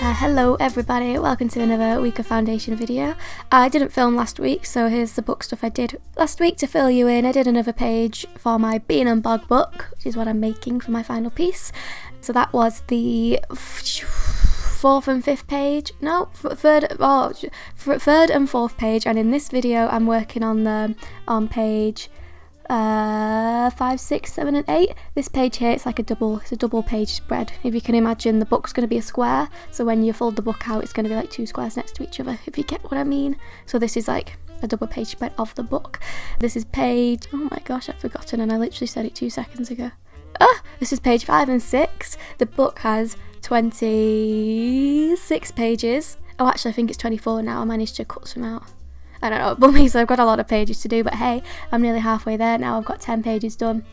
Hello everybody, welcome to another week of foundation video. I didn't film last week, so here's the book stuff I did last week to fill you in. I did another page for my Bean and Bog book, which is what I'm making for my final piece. So that was the third and fourth page, and in this video I'm working on page 5, 6, 7 and 8. This page here, it's a double page spread. If you can imagine, the book's going to be a square, so when you fold the book out it's going to be like two squares next to each other, if you get what I mean. So this is like a double page spread of the book. This is page, oh my gosh, I've forgotten and I literally said it 2 seconds ago. This is page 5 and 6. The book has 26 pages. Oh, actually I think it's 24 now. I managed to cut some out. I don't know, but me, so I've got a lot of pages to do, but hey, I'm nearly halfway there now. I've got 10 pages done,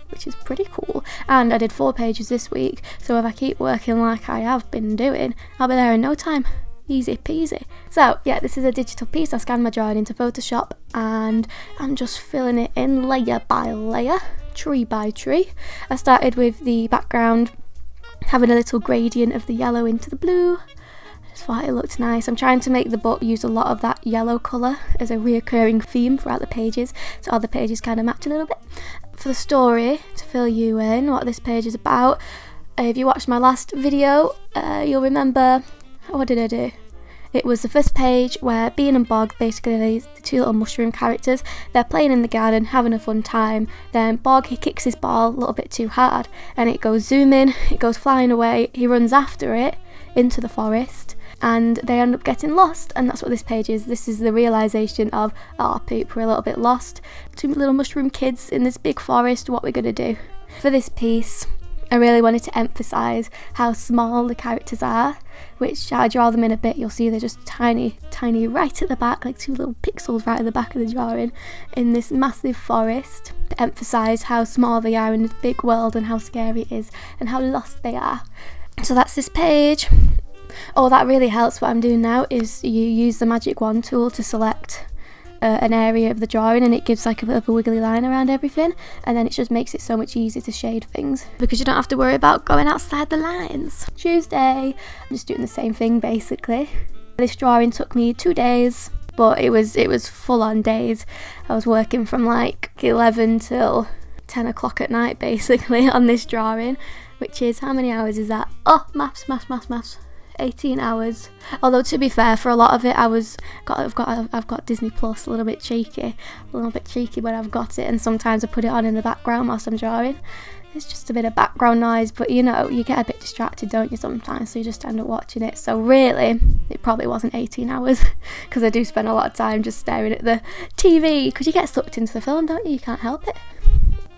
which is pretty cool. And I did 4 pages this week, so if I keep working like I have been doing, I'll be there in no time. Easy peasy. So yeah, this is a digital piece. I scanned my drawing into Photoshop and I'm just filling it in layer by layer, tree by tree. I started with the background having a little gradient of the yellow into the blue. I thought it looked nice. I'm trying to make the book use a lot of that yellow colour as a reoccurring theme throughout the pages, so all the pages kind of match a little bit. For the story, to fill you in what this page is about, if you watched my last video, you'll remember, what did I do? It was the first page where Bean and Bog, basically the two little mushroom characters, they're playing in the garden, having a fun time. Then Bog, he kicks his ball a little bit too hard and it goes zooming, it goes flying away. He runs after it into the forest and they end up getting lost, and that's what this page is. This is the realisation of, oh poop, we're a little bit lost. 2 little mushroom kids in this big forest, what we're going to do. For this piece, I really wanted to emphasise how small the characters are, which I draw them in a bit, you'll see they're just tiny right at the back, like 2 little pixels right at the back of the drawing, in this massive forest, to emphasise how small they are in this big world and how scary it is and how lost they are. So that's this page. Oh, that really helps. What I'm doing now is you use the magic wand tool to select an area of the drawing, and it gives like a bit of a wiggly line around everything, and then it just makes it so much easier to shade things because you don't have to worry about going outside the lines. Tuesday, I'm just doing the same thing basically. This drawing took me 2 days, but it was full on days. I was working from like 11 till 10 o'clock at night basically on this drawing, which is, how many hours is that? Oh, maths. 18 hours. Although to be fair, for a lot of it I've got Disney Plus, a little bit cheeky when I've got it, and sometimes I put it on in the background whilst I'm drawing. It's just a bit of background noise, but you know, you get a bit distracted, don't you, sometimes, so you just end up watching it. So really, it probably wasn't 18 hours because I do spend a lot of time just staring at the TV because you get sucked into the film, don't you? You can't help it.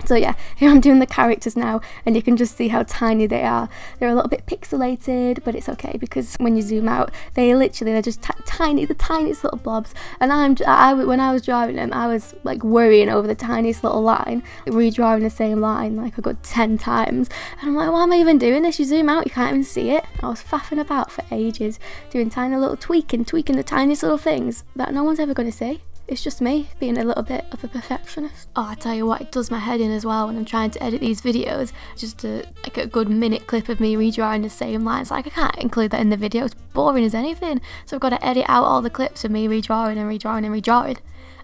So yeah, here I'm doing the characters now, and you can just see how tiny they are. They're a little bit pixelated, but it's okay because when you zoom out, they're just tiny, the tiniest little blobs. And when I was drawing them, I was like worrying over the tiniest little line, redrawing the same line like a good 10 times. And I'm like, why am I even doing this? You zoom out, you can't even see it. I was faffing about for ages, doing tiny little tweaking the tiniest little things that no one's ever going to see. It's just me being a little bit of a perfectionist. Oh, I tell you what, it does my head in as well when I'm trying to edit these videos. Just like a good minute clip of me redrawing the same lines. Like, I can't include that in the video, it's boring as anything. So I've got to edit out all the clips of me redrawing.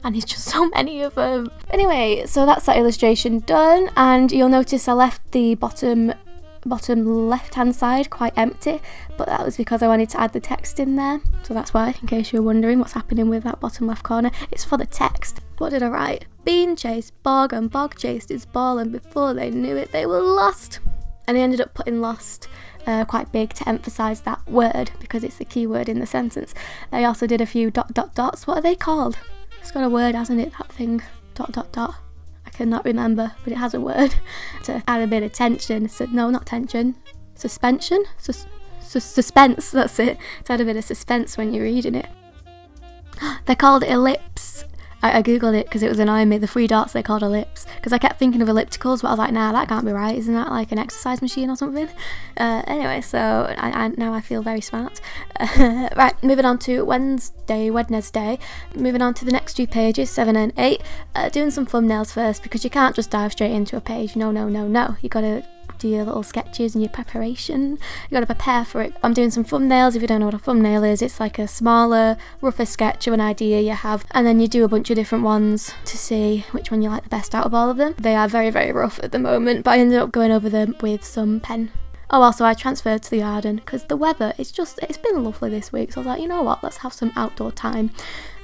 And it's just so many of them. Anyway, so that's that illustration done, and you'll notice I left the bottom left hand side quite empty, but that was because I wanted to add the text in there, so that's why, in case you're wondering what's happening with that bottom left corner. It's for the text. What did I write? Bean chased Bog and Bog chased his ball, and before they knew it they were lost. And I ended up putting lost quite big to emphasise that word because it's the key word in the sentence. I also did a few ... dots. What are they called? It's got a word, hasn't it, that thing? ... I cannot remember, but it has a word to add a bit of tension. So, no, not tension. Suspension? Suspense, that's it. To add a bit of suspense when you're reading it. They're called ellipse. I googled it because it was annoying me, the 3 dots they called ellipse, because I kept thinking of ellipticals, but I was like, nah, that can't be right, isn't that like an exercise machine or something? Anyway, so now I feel very smart. Right, moving on to Wednesday, moving on to the next 2 pages, 7 and 8, doing some thumbnails first, because you can't just dive straight into a page, no, you gotta do your little sketches and your preparation. You got to prepare for it. I'm doing some thumbnails. If you don't know what a thumbnail is, it's like a smaller, rougher sketch of an idea you have, and then you do a bunch of different ones to see which one you like the best out of all of them. They are very, very rough at the moment, but I ended up going over them with some pen. Oh, also I transferred to the garden because the weather, it's been lovely this week, so I was like, you know what, let's have some outdoor time.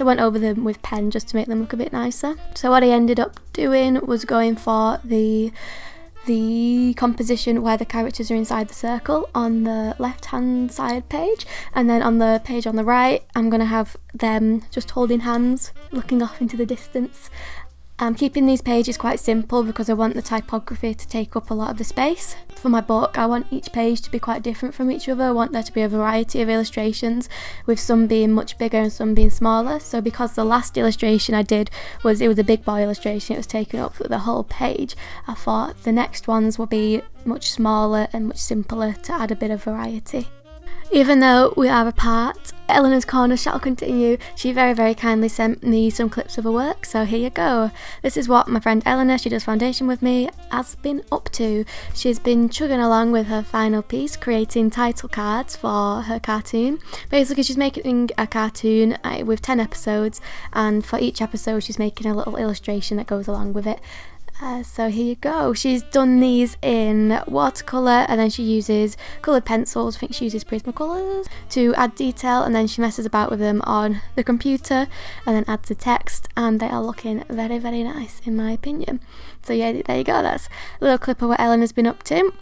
I went over them with pen just to make them look a bit nicer. So what I ended up doing was going for the composition where the characters are inside the circle on the left hand side page, and then on the page on the right I'm going to have them just holding hands looking off into the distance. I'm keeping these pages quite simple because I want the typography to take up a lot of the space. For my book, I want each page to be quite different from each other. I want there to be a variety of illustrations, with some being much bigger and some being smaller. So because the last illustration I did was a big boy illustration, it was taking up the whole page, I thought the next ones will be much smaller and much simpler to add a bit of variety. Even though we are apart, Eleanor's Corner shall continue. She very, very kindly sent me some clips of her work, so here you go. This is what my friend Eleanor, she does foundation with me, has been up to. She's been chugging along with her final piece, creating title cards for her cartoon. Basically, she's making a cartoon with 10 episodes, and for each episode she's making a little illustration that goes along with it. So here you go. She's done these in watercolour, and then she uses coloured pencils, I think she uses Prismacolors, to add detail, and then she messes about with them on the computer and then adds the text, and they are looking very, very nice in my opinion. So yeah, there you go, that's a little clip of what Eleanor's been up to.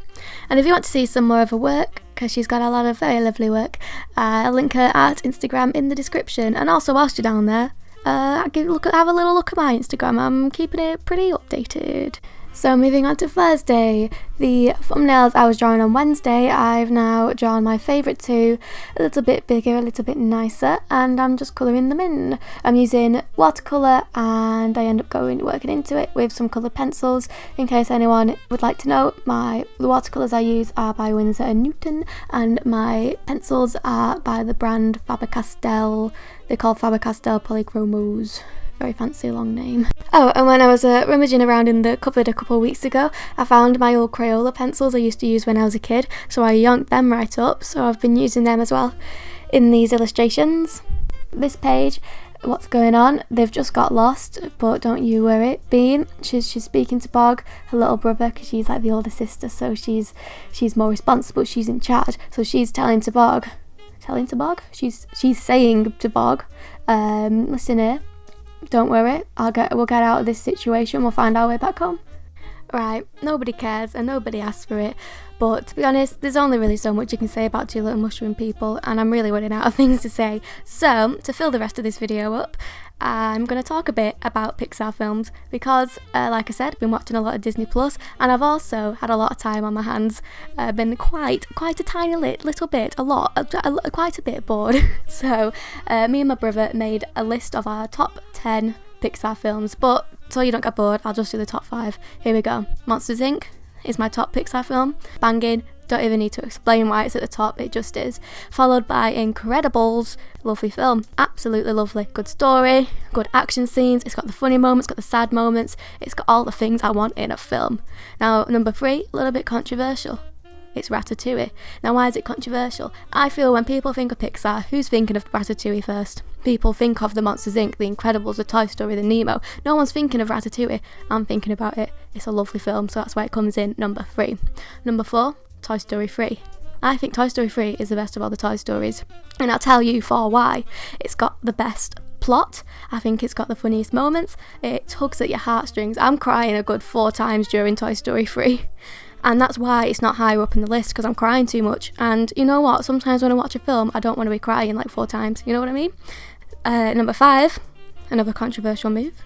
And if you want to see some more of her work, because she's got a lot of very lovely work, I'll link her at Instagram in the description. And also whilst you're down there, have a little look at my Instagram. I'm keeping it pretty updated. So moving on to Thursday, the thumbnails I was drawing on Wednesday, I've now drawn my favourite two, a little bit bigger, a little bit nicer, and I'm just colouring them in. I'm using watercolour, and I end up working into it with some coloured pencils. In case anyone would like to know, the watercolours I use are by Winsor & Newton, and my pencils are by the brand Faber-Castell. They're called Faber-Castell Polychromos. Very fancy long name. Oh, and when I was rummaging around in the cupboard a couple of weeks ago, I found my old Crayola pencils I used to use when I was a kid, so I yoinked them right up, so I've been using them as well in these illustrations. This page, what's going on, they've just got lost, but don't you worry. Bean, she's speaking to Bog, her little brother, because she's like the older sister, so she's more responsible, she's in charge, so she's telling to Bog, she's saying to Bog, listen here, don't worry, we'll get out of this situation, we'll find our way back home. Right, nobody cares and nobody asks for it, but to be honest, there's only really so much you can say about Two Little Mushroom People, and I'm really running out of things to say. So, to fill the rest of this video up, I'm going to talk a bit about Pixar films, because, like I said, I've been watching a lot of Disney Plus, and I've also had a lot of time on my hands, been quite a tiny little bit, quite a bit bored. So, me and my brother made a list of our top 10 Pixar films, but so you don't get bored, I'll just do the top 5. Here we go. Monsters Inc. is my top Pixar film. Banging. Don't even need to explain why it's at the top, it just is. Followed by Incredibles. Lovely film. Absolutely lovely. Good story, good action scenes, it's got the funny moments, got the sad moments, it's got all the things I want in a film. Now, number 3, a little bit controversial. It's Ratatouille. Now, why is it controversial? I feel when people think of Pixar, who's thinking of Ratatouille first? People think of the Monsters Inc., the Incredibles, the Toy Story, the Nemo. No one's thinking of Ratatouille. I'm thinking about it. It's a lovely film, so that's why it comes in number 3. Number 4, Toy Story 3. I think Toy Story 3 is the best of all the Toy Stories, and I'll tell you for why. It's got the best plot, I think it's got the funniest moments, it tugs at your heartstrings. I'm crying a good 4 times during Toy Story 3. And that's why it's not higher up in the list, because I'm crying too much. And you know what? Sometimes when I watch a film, I don't want to be crying like 4 times. You know what I mean? Number 5, another controversial move.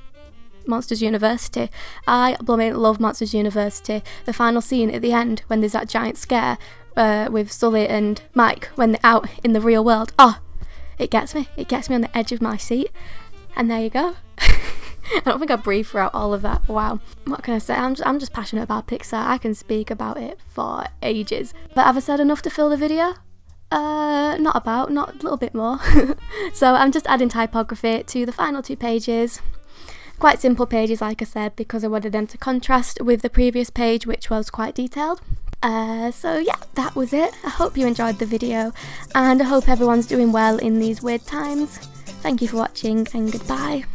Monsters University. I blooming love Monsters University. The final scene at the end, when there's that giant scare with Sully and Mike when they're out in the real world. Oh, it gets me. It gets me on the edge of my seat. And there you go. I don't think I breathed throughout all of that. Wow. What can I say? I'm just passionate about Pixar. I can speak about it for ages. But have I said enough to fill the video? Not a little bit more. So I'm just adding typography to the final 2 pages. Quite simple pages, like I said, because I wanted them to contrast with the previous page, which was quite detailed. So yeah, that was it. I hope you enjoyed the video, and I hope everyone's doing well in these weird times. Thank you for watching, and goodbye.